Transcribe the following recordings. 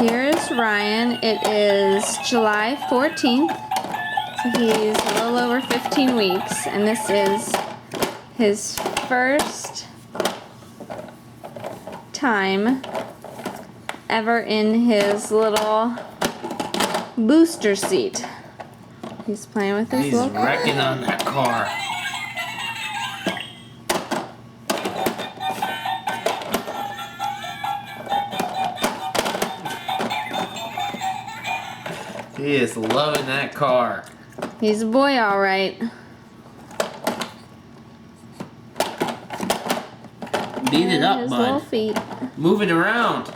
Here's Ryan. It is July 14th. So he's a little over 15 weeks, and this is his first time ever in his little booster seat. He's playing with his little car. He's wrecking on that car. He is loving that car. He's a boy, all right. Beat it up, his little bud. feet. Move it around.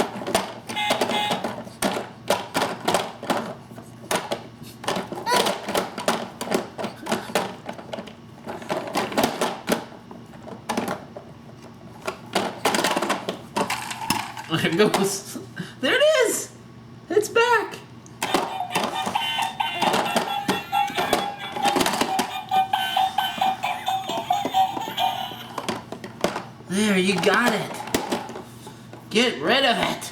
There it goes. There it is. It's back. There, you got it. Get rid of it.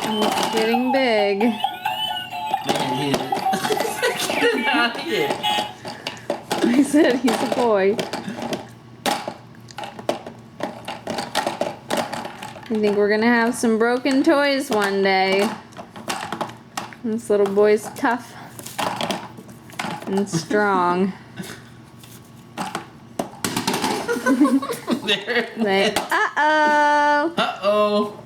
He's getting big. Man, get it out of here. I said he's a boy. I think we're gonna have some broken toys one day. This little boy's tough and strong. There. Like, uh-oh. Uh-oh.